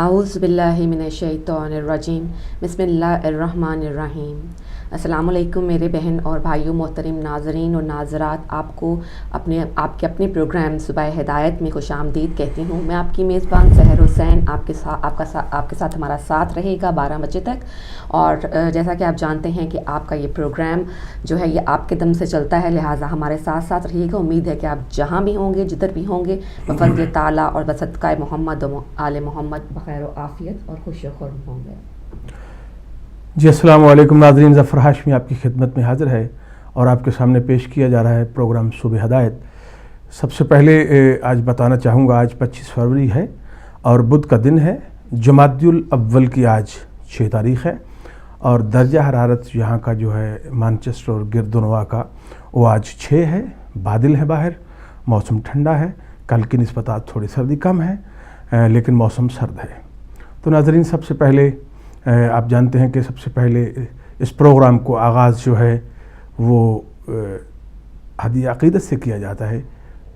اعوذ باللہ من الشیطان الرجیم بسم اللہ الرحمن الرحیم۔ السلام علیکم میرے بہن اور بھائیوں، محترم ناظرین اور ناظرات، آپ کے اپنے پروگرام صبح ہدایت میں خوش آمدید کہتی ہوں۔ میں آپ کی میزبان سحر حسین آپ کے ساتھ ہمارا ساتھ رہے گا 12 بجے تک، اور جیسا کہ آپ جانتے ہیں کہ آپ کا یہ پروگرام جو ہے یہ آپ کے دم سے چلتا ہے، لہٰذا ہمارے ساتھ رہیے گا۔ امید ہے کہ آپ جہاں بھی ہوں گے، جدھر بھی ہوں گے، بفضل تعالیٰ اور بصدقہ محمد و آل محمد بخیر و عافیت اور خوش و خرم ہوں گے۔ جی السلام علیکم ناظرین، ظفر ہاشمی آپ کی خدمت میں حاضر ہے اور آپ کے سامنے پیش کیا جا رہا ہے پروگرام صبح ہدایت۔ سب سے پہلے آج بتانا چاہوں گا، آج 25 فروری ہے اور بدھ کا دن ہے، جمادی الاول کی آج 6 تاریخ ہے، اور درجہ حرارت یہاں کا جو ہے مانچسٹر اور گردنوا کا وہ آج 6 ہے، بادل ہے باہر، موسم ٹھنڈا ہے، کل کی نسبت آج تھوڑی سردی کم ہے لیکن موسم سرد ہے۔ تو ناظرین، سب سے پہلے آپ جانتے ہیں کہ سب سے پہلے اس پروگرام کو آغاز جو ہے وہ ہدیہ عقیدت سے کیا جاتا ہے،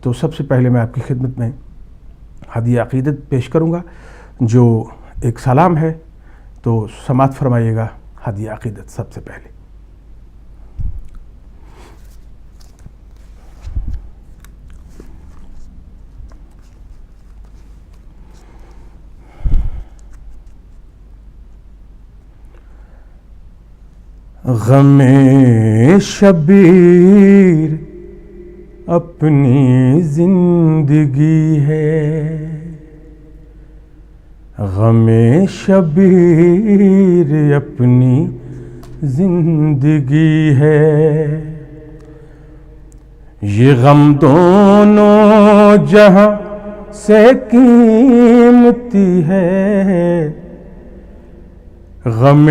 تو سب سے پہلے میں آپ کی خدمت میں ہدیہ عقیدت پیش کروں گا جو ایک سلام ہے، تو سماعت فرمائیے گا ہدیہ عقیدت سب سے پہلے۔ غم شبیر اپنی زندگی ہے، غم شبیر اپنی زندگی ہے، یہ غم دونوں جہاں سے قیمتی ہے، غم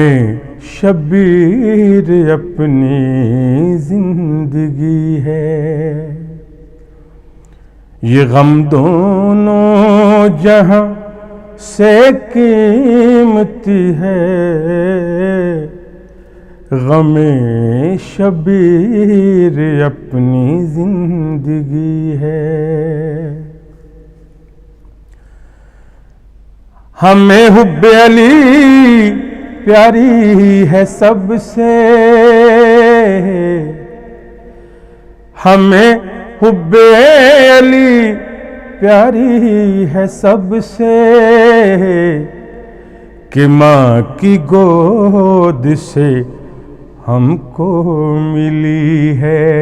شبیر اپنی زندگی ہے، یہ غم دونوں جہاں سے قیمتی ہے، غم شبیر اپنی زندگی ہے، ہمیں حب علی پیاری ہے سب سے، ہمیں حب علی پیاری ہے سب سے، کہ ماں کی گود سے ہم کو ملی ہے،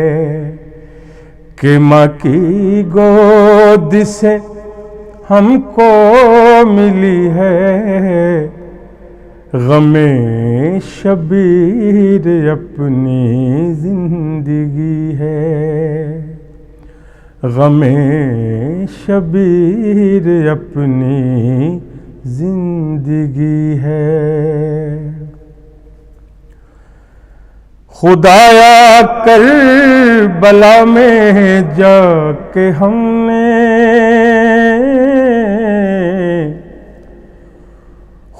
کہ ماں کی گود سے ہم کو ملی ہے، غم شبیر اپنی زندگی ہے، غم شبیر اپنی زندگی ہے، خدایا کربلا میں جا کے ہم نے،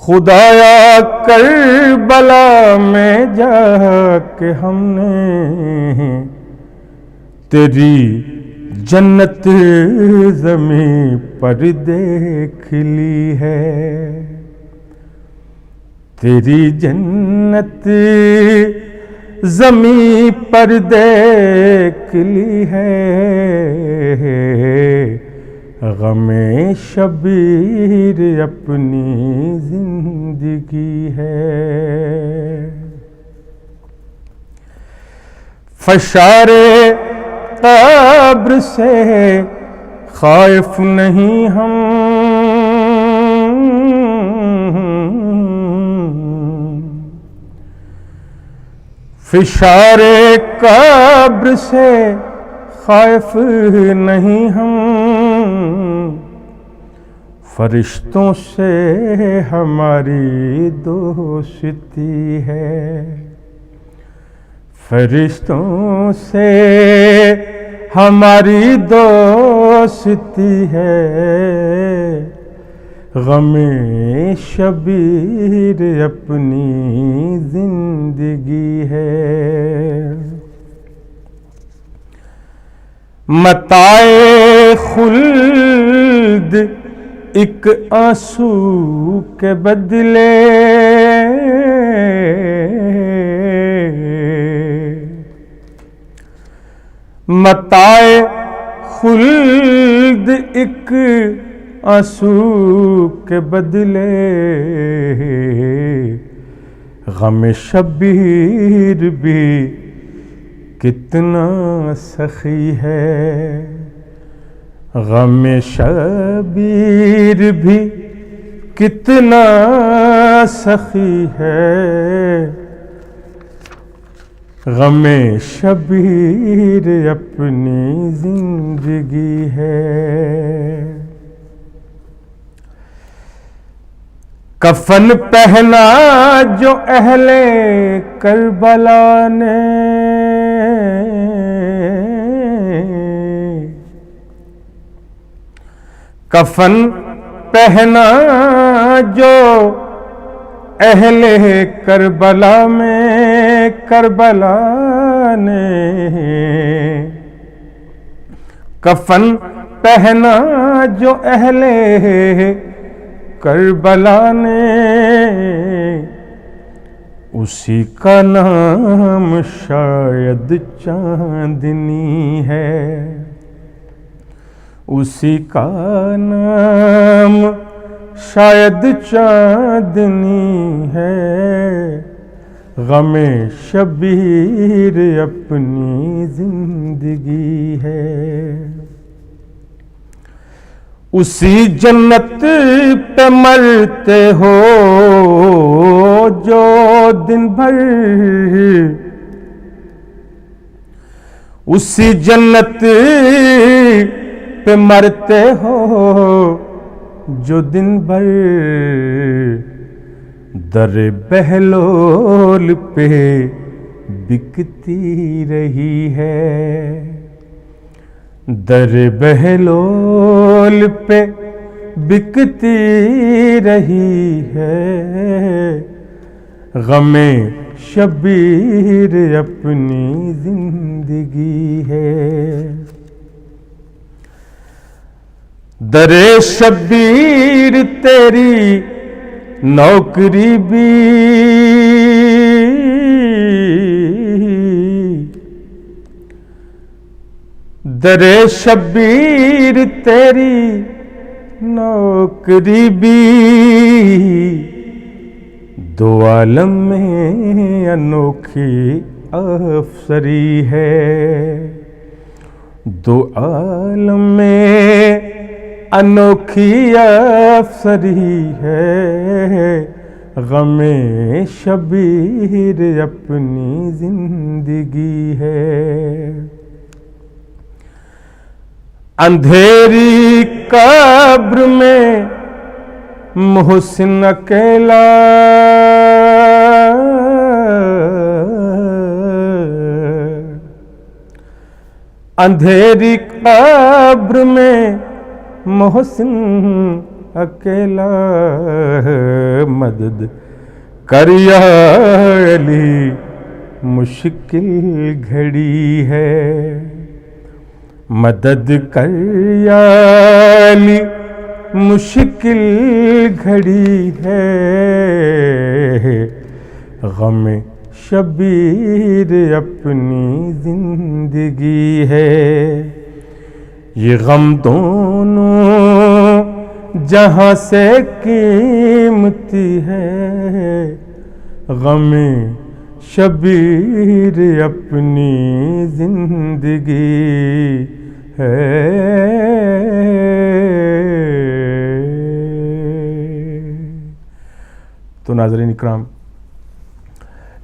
خدایا کربلا میں جا کے ہم نے تیری جنت زمیں پر دیکھ لی ہے، تیری جنت زمیں پر دیکھ لی ہے، غم شبیر اپنی زندگی ہے، فشار قبر سے خائف نہیں ہم، فشار قبر سے خائف نہیں ہم، فرشتوں سے ہماری دوستی ہے، فرشتوں سے ہماری دوستی ہے، غم شبیر اپنی زندگی ہے، متاع خلد ایک آنسو کے بدلے متاع خلد ایک آنسو کے بدلے غم شبیر بھی کتنا سخی ہے، غم شبیر بھی کتنا سخی ہے، غم شبیر اپنی زندگی ہے۔ کفن پہنا جو اہل کربلا نے، کفن پہنا جو اہل کربلا میں، کربلا نے کفن پہنا جو اہل کربلا نے، اسی کا نام شاید چاندنی ہے، اسی کا نام شاید چاندنی ہے، غم شبیر اپنی زندگی ہے۔ اسی جنت پہ مرتے ہو جو دن بھر، اسی جنت پہ مرتے ہو جو دن بھر، در بہلول پہ بکتی رہی ہے، در بہلول پہ بکتی رہی ہے، غم شبیر اپنی زندگی ہے۔ در شبیر تیری نوکری بھی، در شبیر تیری نوکری بھی، دو عالم میں انوکھی افسری ہے، دو عالم میں انوکھی افسری ہے، غم شبیر اپنی زندگی ہے۔ اندھیری قبر میں محسن اکیلا، اندھیری قبر میں محسن اکیلا، مدد کر یا علی مشکل گھڑی ہے، مدد کر یا علی مشکل گھڑی ہے، غم شبیر اپنی زندگی ہے۔ یہ غم دونوں جہاں سے قیمتی ہے، غم شبیر اپنی زندگی ہے۔ تو ناظرین اکرام،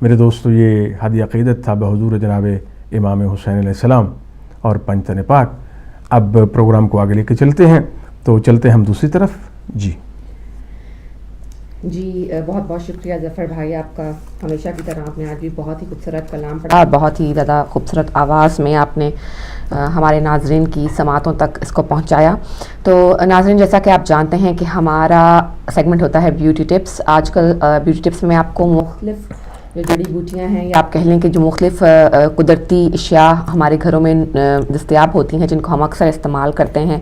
میرے دوستو، یہ ہادی عقیدت تھا بحضور جناب امام حسین علیہ السلام اور پنجتن پاک۔ اب پروگرام کو آگے لے کے چلتے ہیں، تو چلتے ہیں ہم دوسری طرف۔ جی بہت بہت شکریہ ظفر بھائی آپ کا، ہمیشہ کی طرح آپ نے آج بھی بہت ہی خوبصورت کلام پڑھا اور بہت ہی زیادہ خوبصورت آواز میں آپ نے ہمارے ناظرین کی سماعتوں تک اس کو پہنچایا۔ تو ناظرین، جیسا کہ آپ جانتے ہیں کہ ہمارا سیگمنٹ ہوتا ہے بیوٹی ٹپس۔ آج کل بیوٹی ٹپس میں آپ کو مختلف جو جڑی بوٹیاں ہیں، یا آپ کہہ لیں کہ جو مختلف قدرتی اشیاء ہمارے گھروں میں دستیاب ہوتی ہیں، جن کو ہم اکثر استعمال کرتے ہیں،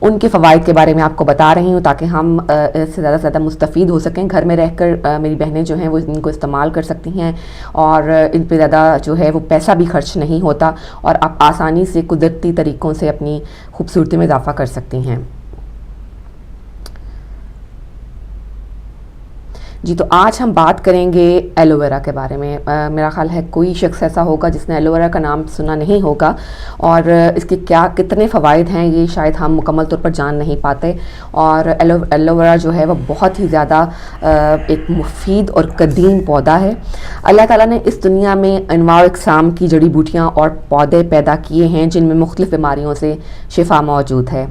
ان کے فوائد کے بارے میں آپ کو بتا رہی ہوں تاکہ ہم اس سے زیادہ سے زیادہ مستفید ہو سکیں. گھر میں رہ کر میری بہنیں جو ہیں وہ ان کو استعمال کر سکتی ہیں اور ان پہ زیادہ جو ہے وہ پیسہ بھی خرچ نہیں ہوتا اور آپ آسانی سے قدرتی طریقوں سے اپنی خوبصورتی میں اضافہ کر سکتی ہیں. جی تو آج ہم بات کریں گے ایلو ویرا کے بارے میں. میرا خیال ہے کوئی شخص ایسا ہوگا جس نے ایلو ویرا کا نام سنا نہیں ہوگا اور اس کے کتنے فوائد ہیں یہ شاید ہم مکمل طور پر جان نہیں پاتے. اور ایلو ویرا جو ہے وہ بہت ہی زیادہ ایک مفید اور قدیم پودا ہے. اللہ تعالیٰ نے اس دنیا میں انواع اقسام کی جڑی بوٹیاں اور پودے پیدا کیے ہیں جن میں مختلف بیماریوں سے شفا موجود ہے.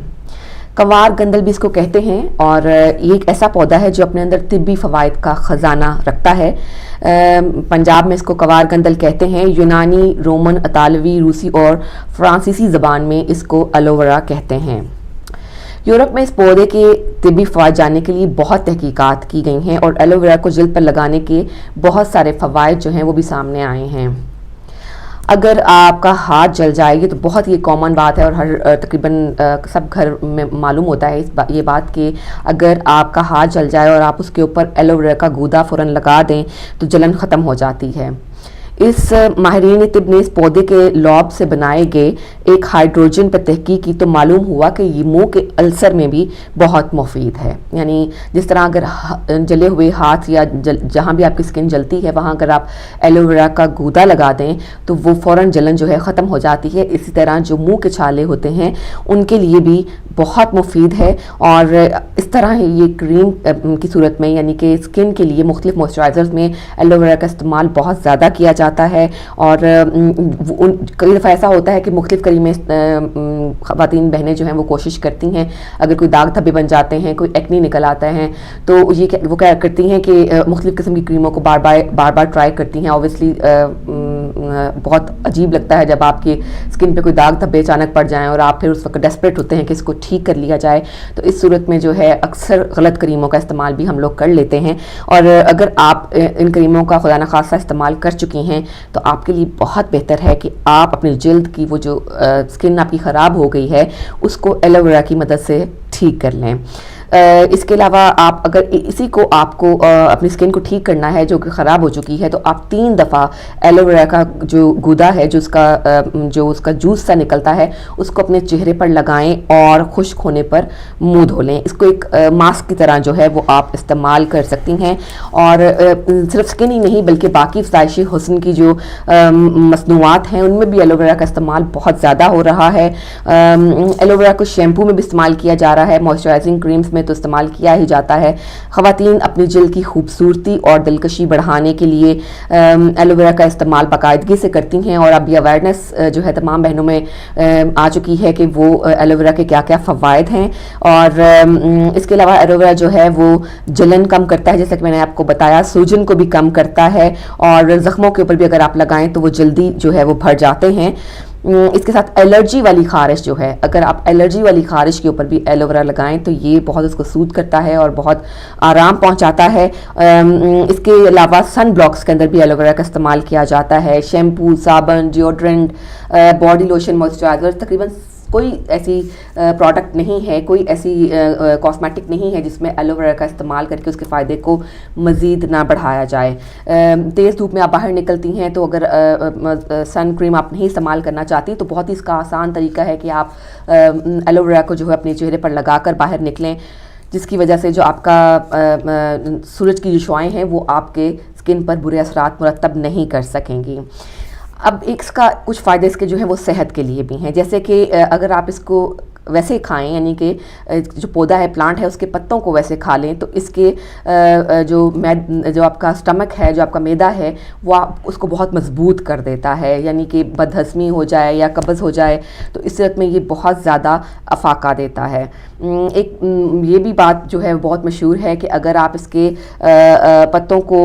کنوار گندل بھی اس کو کہتے ہیں اور یہ ایک ایسا پودا ہے جو اپنے اندر طبی فوائد کا خزانہ رکھتا ہے. پنجاب میں اس کو کنوار گندل کہتے ہیں. یونانی، رومن، اطالوی، روسی اور فرانسیسی زبان میں اس کو ایلو ویرا کہتے ہیں. یورپ میں اس پودے کے طبی فوائد جاننے کے لیے بہت تحقیقات کی گئی ہیں اور ایلو ویرا کو جلد پر لگانے کے بہت سارے فوائد جو ہیں وہ بھی سامنے آئے ہیں. اگر آپ کا ہاتھ جل جائے گی تو بہت ہی کامن بات ہے اور تقریباً سب گھر میں معلوم ہوتا ہے یہ بات کہ اگر آپ کا ہاتھ جل جائے اور آپ اس کے اوپر ایلو ویرا کا گودا فوراً لگا دیں تو جلن ختم ہو جاتی ہے. اس ماہرین طب نے اس پودے کے لوب سے بنائے گئے ایک ہائیڈروجن پر تحقیق کی تو معلوم ہوا کہ یہ منہ کے السر میں بھی بہت مفید ہے. یعنی جس طرح اگر جلے ہوئے ہاتھ یا جہاں بھی آپ کی اسکن جلتی ہے وہاں اگر آپ ایلو ویرا کا گودا لگا دیں تو وہ فوراً جلن جو ہے ختم ہو جاتی ہے. اسی طرح جو منہ کے چھالے ہوتے ہیں ان کے لیے بھی بہت مفید ہے اور اس طرح یہ کریم کی صورت میں یعنی کہ اسکن کے لیے مختلف موئسچرائزرز میں ایلو ویرا کا استعمال بہت زیادہ کیا جاتا ہے. اور کئی دفعہ ایسا ہوتا ہے کہ مختلف کریمیں خواتین بہنیں جو ہیں وہ کوشش کرتی ہیں اگر کوئی داغ دھبے بن جاتے ہیں، کوئی ایکنی نکل آتا ہے تو وہ کیا کرتی ہیں کہ مختلف قسم کی کریموں کو بار بار ٹرائی کرتی ہیں. اوبویسلی بہت عجیب لگتا ہے جب آپ کی اسکن پہ کوئی داغ دھبے اچانک پڑ جائیں اور آپ پھر اس وقت ڈیسپریٹ ہوتے ہیں کہ اس کو ٹھیک کر لیا جائے. تو اس صورت میں جو ہے اکثر غلط کریموں کا استعمال بھی ہم لوگ کر لیتے ہیں اور اگر آپ ان کریموں کا خدا نخواستہ استعمال کر چکی ہیں تو آپ کے لیے بہت بہتر ہے کہ آپ اپنی جلد کی وہ جو اسکن آپ کی خراب ہو گئی ہے اس کو ایلو ویرا کی مدد سے ٹھیک کر لیں. اس کے علاوہ آپ اگر اسی کو آپ کو اپنی اسکن کو ٹھیک کرنا ہے جو کہ خراب ہو چکی ہے تو آپ 3 دفعہ ایلو ویرا کا جو گودا ہے جو اس کا جوس سا نکلتا ہے اس کو اپنے چہرے پر لگائیں اور خشک ہونے پر منہ دھو لیں. اس کو ایک ماسک کی طرح جو ہے وہ آپ استعمال کر سکتی ہیں اور صرف اسکن ہی نہیں بلکہ باقی افزائشی حسن کی جو مصنوعات ہیں ان میں بھی ایلو ویرا کا استعمال بہت زیادہ ہو رہا ہے. ایلو ویرا کو شیمپو میں بھی استعمال کیا جا رہا ہے، موئسچرائزنگ کریمز میں تو استعمال کیا ہی جاتا ہے. خواتین اپنی جلد کی خوبصورتی اور دلکشی بڑھانے کے لیے ایلو ویرا کا استعمال باقاعدگی سے کرتی ہیں اور اب یہ اویئرنیس جو ہے تمام بہنوں میں آ چکی ہے کہ وہ ایلو ویرا کے کیا کیا فوائد ہیں. اور اس کے علاوہ ایلو ویرا جو ہے وہ جلن کم کرتا ہے، جیسا کہ میں نے آپ کو بتایا، سوجن کو بھی کم کرتا ہے اور زخموں کے اوپر بھی اگر آپ لگائیں تو وہ جلدی جو ہے وہ بھر جاتے ہیں. اس کے ساتھ الرجی والی خارش جو ہے، اگر آپ الرجی والی خارش کے اوپر بھی ایلو ویرا لگائیں تو یہ بہت اس کو سود کرتا ہے اور بہت آرام پہنچاتا ہے. اس کے علاوہ سن بلاکس کے اندر بھی ایلو ویرا کا استعمال کیا جاتا ہے. شیمپو، صابن، ڈیوڈرنٹ، باڈی لوشن، موئسچرائزر، تقریباً کوئی ایسی پروڈکٹ نہیں ہے، کوئی ایسی کاسمیٹک نہیں ہے جس میں ایلو ویرا کا استعمال کر کے اس کے فائدے کو مزید نہ بڑھایا جائے. تیز دھوپ میں آپ باہر نکلتی ہیں تو اگر سن کریم آپ نہیں استعمال کرنا چاہتی تو بہت ہی اس کا آسان طریقہ ہے کہ آپ ایلو ویرا کو جو ہے اپنے چہرے پر لگا کر باہر نکلیں، جس کی وجہ سے جو آپ کا سورج کی جو شعاعیں ہیں وہ آپ کے اسکن پر برے اثرات مرتب نہیں کر سکیں گی. اب اس کا کچھ فائدے اس کے جو ہیں وہ صحت کے لیے بھی ہیں، جیسے کہ اگر آپ اس کو ویسے کھائیں یعنی کہ جو پودا ہے، پلانٹ ہے، اس کے پتوں کو ویسے کھا لیں تو اس کے جو آپ کا سٹمک ہے، جو آپ کا معدہ ہے، وہ اس کو بہت مضبوط کر دیتا ہے. یعنی کہ بد ہضمی ہو جائے یا قبض ہو جائے تو اس صورت میں یہ بہت زیادہ افاقہ دیتا ہے. ایک یہ بھی بات جو ہے بہت مشہور ہے کہ اگر آپ اس کے پتوں کو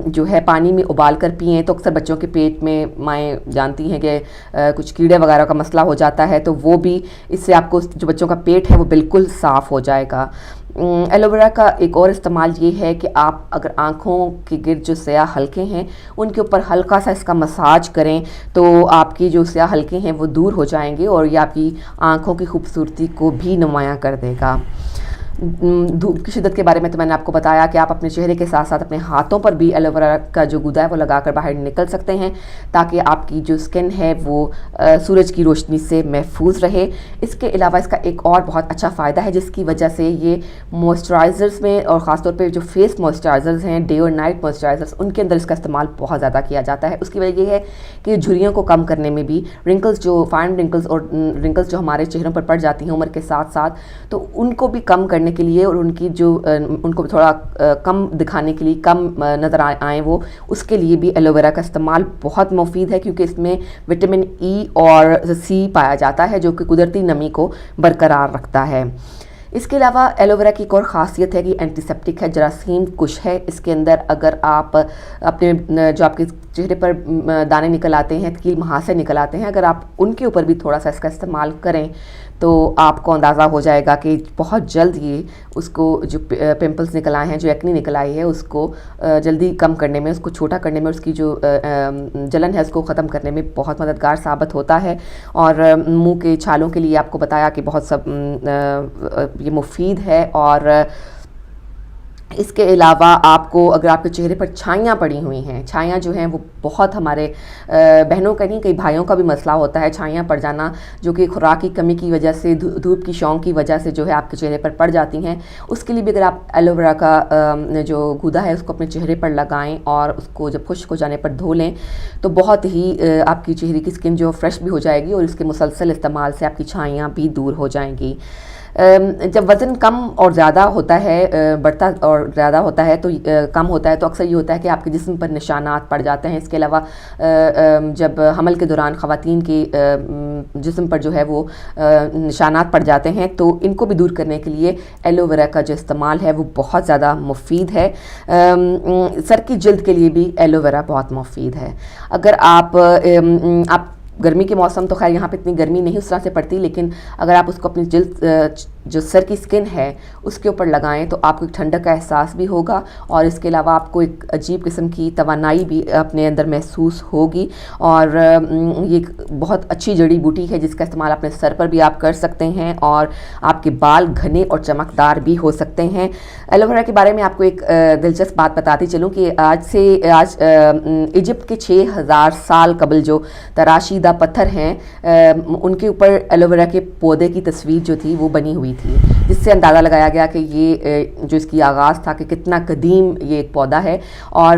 جو ہے پانی میں ابال کر پئیں تو اکثر بچوں کے پیٹ میں مائیں جانتی ہیں کہ کچھ کیڑے وغیرہ کا مسئلہ ہو جاتا ہے تو وہ بھی اس سے آپ کو جو بچوں کا پیٹ ہے وہ بالکل صاف ہو جائے گا. ایلوویرا کا ایک اور استعمال یہ ہے کہ آپ اگر آنکھوں کے گرد جو سیاہ حلقے ہیں ان کے اوپر ہلکا سا اس کا مساج کریں تو آپ کی جو سیاہ حلقے ہیں وہ دور ہو جائیں گے اور یہ آپ کی آنکھوں کی خوبصورتی کو بھی نمایاں کر دے گا۔ دھوپ کی شدت کے بارے میں تو میں نے آپ کو بتایا کہ آپ اپنے چہرے کے ساتھ ساتھ اپنے ہاتھوں پر بھی ایلوویرا کا جو گودا ہے وہ لگا کر باہر نکل سکتے ہیں تاکہ آپ کی جو سکن ہے وہ سورج کی روشنی سے محفوظ رہے۔ اس کے علاوہ اس کا ایک اور بہت اچھا فائدہ ہے جس کی وجہ سے یہ موئسچرائزرز میں اور خاص طور پہ جو فیس موئسچرائزرز ہیں ڈے اور نائٹ موئسچرائزرز ان کے اندر اس کا استعمال بہت زیادہ کیا جاتا ہے۔ اس کی وجہ یہ ہے کہ جھریوں کو کم کرنے میں بھی رنکلز جو فائن رنکلز اور رنکلز جو ہمارے چہروں پر پڑ جاتی ہیں عمر کے ساتھ ساتھ تو ان کو بھی کم کرنے کے لیے اور ان کو تھوڑا کم دکھانے کے لیے کم نظر آئیں وہ اس کے لیے بھی ایلوویرا کا استعمال بہت مفید ہے کیونکہ اس میں وٹامن ای اور سی پایا جاتا ہے جو کہ قدرتی نمی کو برقرار رکھتا ہے۔ اس کے علاوہ ایلوویرا کی ایک اور خاصیت ہے کہ اینٹی سیپٹک ہے، جراثیم کش ہے۔ اس کے اندر اگر آپ اپنے جو آپ کے چہرے پر دانے نکل آتے ہیں، تکیل مہاسے نکل آتے ہیں، اگر آپ ان کے اوپر بھی تھوڑا سا اس کا استعمال کریں تو آپ کو اندازہ ہو جائے گا کہ بہت جلد یہ اس کو جو پمپلز نکل آئے ہیں، جو ایکنی نکل آئی ہے، اس کو جلدی کم کرنے میں، اس کو چھوٹا کرنے میں، اس کی جو جلن ہے اس کو ختم کرنے میں بہت مددگار ثابت ہوتا ہے۔ اور منہ کے چھالوں کے لیے آپ کو بتایا کہ بہت یہ مفید ہے۔ اور اس کے علاوہ آپ کو اگر آپ کے چہرے پر چھائیاں پڑی ہوئی ہیں، چھائیاں جو ہیں وہ بہت ہمارے بہنوں کا نہیں کئی بھائیوں کا بھی مسئلہ ہوتا ہے چھائیاں پڑ جانا جو کہ خوراک کی کمی کی وجہ سے دھوپ کی شعاؤں کی وجہ سے جو ہے آپ کے چہرے پر پڑ جاتی ہیں۔ اس کے لیے بھی اگر آپ ایلوویرا کا جو گودا ہے اس کو اپنے چہرے پر لگائیں اور اس کو جب خشک ہو جانے پر دھو لیں تو بہت ہی آپ کی چہرے کی سکن جو فریش بھی ہو جائے گی اور اس کے مسلسل استعمال سے آپ کی چھائیاں بھی دور ہو جائیں گی۔ جب وزن کم اور زیادہ ہوتا ہے، بڑھتا اور زیادہ ہوتا ہے تو کم ہوتا ہے تو اکثر یہ ہوتا ہے کہ آپ کے جسم پر نشانات پڑ جاتے ہیں۔ اس کے علاوہ جب حمل کے دوران خواتین کے جسم پر جو ہے وہ نشانات پڑ جاتے ہیں تو ان کو بھی دور کرنے کے لیے ایلوویرا کا جو استعمال ہے وہ بہت زیادہ مفید ہے۔ سر کی جلد کے لیے بھی ایلوویرا بہت مفید ہے۔ اگر آپ گرمی کے موسم تو خیر یہاں پہ اتنی گرمی نہیں اس طرح سے پڑتی، لیکن اگر آپ اس کو اپنی جلد جو سر کی سکن ہے اس کے اوپر لگائیں تو آپ کو ایک ٹھنڈک کا احساس بھی ہوگا اور اس کے علاوہ آپ کو ایک عجیب قسم کی توانائی بھی اپنے اندر محسوس ہوگی۔ اور یہ ایک بہت اچھی جڑی بوٹی ہے جس کا استعمال اپنے سر پر بھی آپ کر سکتے ہیں اور آپ کے بال گھنے اور چمکدار بھی ہو سکتے ہیں۔ ایلوویرا کے بارے میں آپ کو ایک دلچسپ بات بتاتی چلوں کہ آج ایجپٹ کے 6000 سال قبل جو تراشیدہ پتھر ہیں ان کے اوپر ایلوویرا کے پودے کی تصویر جو تھی وہ بنی ہوئی تھی، جس سے اندازہ لگایا گیا کہ یہ جو اس کی آغاز تھا کہ کتنا قدیم یہ ایک پودا ہے۔ اور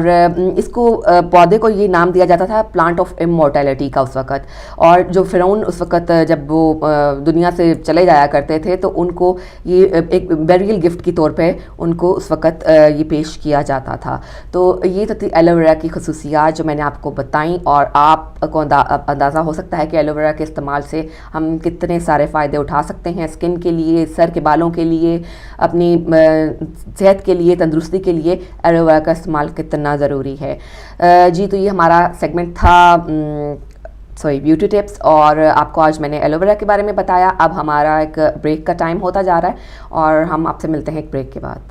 اس کو پودے کو یہ نام دیا جاتا تھا پلانٹ آف امورٹیلٹی کا اس وقت۔ اور جو فرعون اس وقت جب وہ دنیا سے چلے جایا کرتے تھے تو ان کو یہ ایک بیریل گفٹ کے طور پہ ان کو اس وقت یہ پیش کیا جاتا تھا۔ تو یہ تھی ایلوویرا کی خصوصیات جو میں نے آپ کو بتائیں اور آپ کو اندازہ ہو سکتا ہے کہ ایلوویرا کے استعمال سے ہم کتنے سارے فائدے اٹھا سکتے ہیں اسکن کے لیے، سر کے بالوں کے لیے، اپنی صحت کے لیے، تندرستی کے لیے ایلوویرا کا استعمال کتنا ضروری ہے۔ جی تو یہ ہمارا سیگمنٹ تھا بیوٹی ٹپس اور آپ کو آج میں نے ایلوویرا کے بارے میں بتایا۔ اب ہمارا ایک بریک کا ٹائم ہوتا جا رہا ہے اور ہم آپ سے ملتے ہیں ایک بریک کے بعد۔